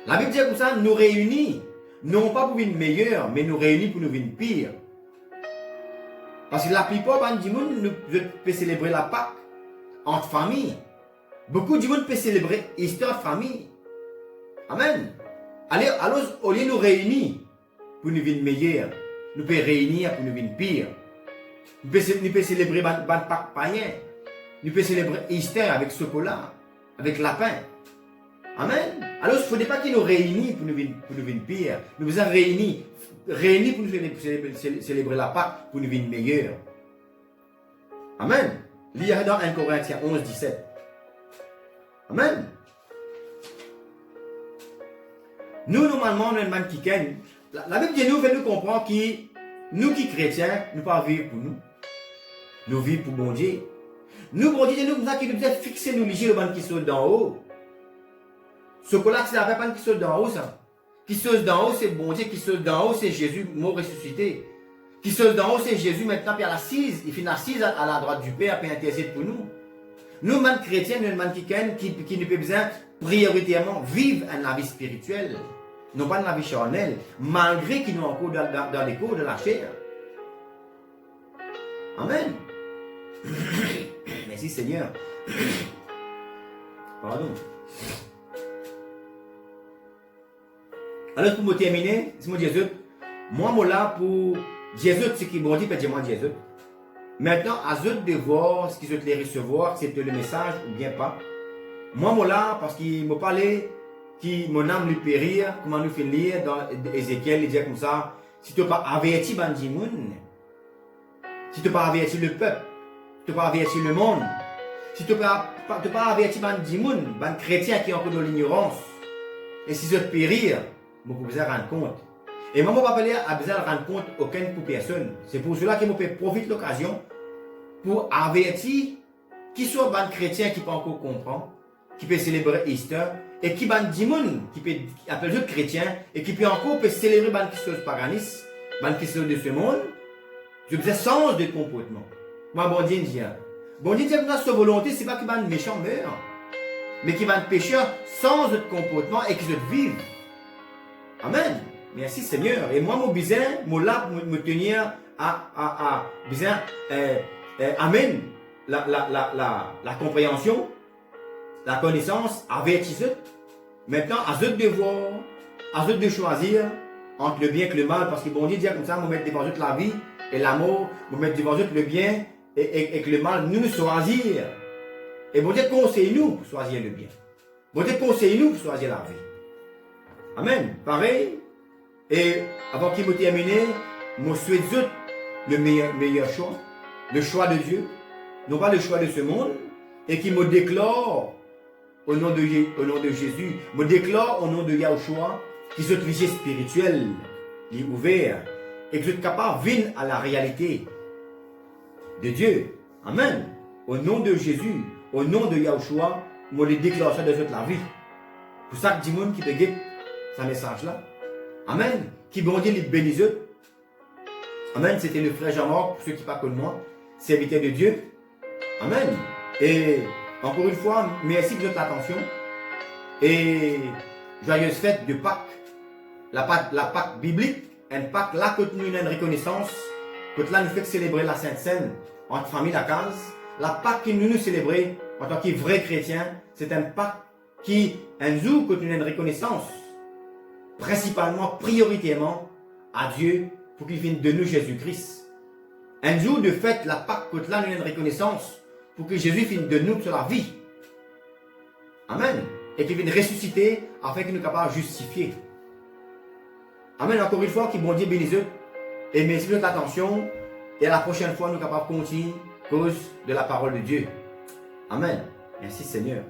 A: la Bible dit comme ça, nous réunit, non pas pour une meilleure, mais nous réunit pour nous une pire. Parce que la plupart du monde nous peut célébrer la Pâque entre familles. Beaucoup de monde peut célébrer l'histoire de famille. Amen. Allez, alors, au lieu de nous réunir pour nous une meilleure, nous pouvons réunir pour nous une pire. Nous pouvons célébrer la Pâque païen. Nous pouvons célébrer Easter avec chocolat, avec lapin. Amen. Alors, il ne faudrait pas qu'il nous réunisse pour nous une pire. Nous devons réunir pour nous célébrer la Pâque pour nous une meilleure. Amen. Il y a dans 1 Corinthiens 11, 17. Amen. Nous, normalement, nous sommes qui ken. La Bible dit nous, veut nous comprendre que nous qui chrétiens, nous ne pas vivre pour nous. Nous vivons pour bon Dieu. Nous, bon Dieu, nous, comme ça, qui nous devons fixer nous liger le banc qui saute d'en haut. Ce que-là, c'est la pas qui saute d'en haut, ça. Qui saute d'en haut, c'est bon Dieu. Qui saute d'en haut, c'est Jésus, mort ressuscité. Qui saute d'en haut, c'est Jésus, maintenant, puis à l'assise. Il finit assise à la droite du Père, puis intercède pour nous. Nous, même chrétiens, nous, même qui ne peut besoin prioritairement vivre un vie spirituelle. Non pas dans la vie charnelle, malgré qu'ils nous encore dans les cours de la chair. Amen. Merci Seigneur. Pardon. Alors pour me terminer, c'est mon Jésus. Moi, je suis là pour Jésus, ce qui bon dit, peut-être moi Jésus. Maintenant, à eux de voir ce qu'ils veulent les recevoir, c'est le message ou bien pas. Moi, je suis là parce qu'il m'a parlé qui mon âme lui périr, comment nous fait lire dans Ézéchiel, il dit comme ça, si tu n'as pas averti Bandimoun, si tu n'as pas averti le peuple, si tu n'as pas averti le monde, si tu n'as pas averti Bandimoun, ban chrétien qui est encore dans l'ignorance, et si je périr, je peux besoin rendre compte. Et moi, je ne vais pas parler à besoin de rendre compte aucune pour personne. C'est pour cela que je peux profiter de l'occasion pour avertir qui soit ban chrétien qui peut encore comprendre, qui peut célébrer Easter, et qui ban dimoun, qui peut appeler d'autres chrétiens, et qui peut encore célébrer ban qui chose paganisme, ban qui chose de ce monde, je besoin sens de comportement. Moi, bon Dieu dit, bon Dieu dit que sa volonté, c'est pas qui ban méchant meurt, mais qui ban pécheur sans de comportement et qui se vive. Amen. Merci Seigneur. Et moi, mon besoin, mon là pour me tenir à besoin, amen, la compréhension, la connaissance, avertissez. Maintenant, à eux de voir, à eux de choisir entre le bien et le mal, parce que bon Dieu dit comme ça, nous mettre devant eux la vie et l'amour, nous mettre devant eux le bien et le mal, nous choisir. Et bon Dieu conseille-nous pour choisir le bien. Bon Dieu conseille-nous pour choisir la vie. Amen. Pareil. Et avant qu'il me termine, je souhaite le meilleur choix, le choix de Dieu, non pas le choix de ce monde, et qui me déclare au nom de Jésus, me déclare au nom de Yahushua, qui soit visé spirituel, qui est ouvert, et que je suis capable de venir à la réalité de Dieu. Amen. Au nom de Jésus, au nom de Yahushua, je le déclare ça de toute la vie. Pour ça que du monde qui peut guetter ce message-là. Amen. Qui bon Dieu les bénisse. Amen. C'était le frère Jean-Marc, pour ceux qui ne parlent pas de moi, serviteur de Dieu. Amen. Et encore une fois, merci de votre attention. Et joyeuse fête de Pâques. La Pâque biblique, une Pâque là que nous avons une reconnaissance, que là nous fait célébrer la Sainte Seine entre famille la case. La Pâque que nous célébrons en tant que vrais chrétiens, c'est un Pâque qui, un jour que nous avons une reconnaissance, principalement, prioritairement, à Dieu pour qu'il vienne de nous Jésus-Christ. Un jour de fête, la Pâque que là nous avons une reconnaissance, pour que Jésus vienne de nous sur la vie. Amen. Et qu'il vienne ressusciter afin qu'il nous soit capable de justifier. Amen. Encore une fois, qu'il bon Dieu bénisse. Et merci de votre attention. Et à la prochaine fois, nous sommes capables de continuer à cause de la parole de Dieu. Amen. Merci Seigneur.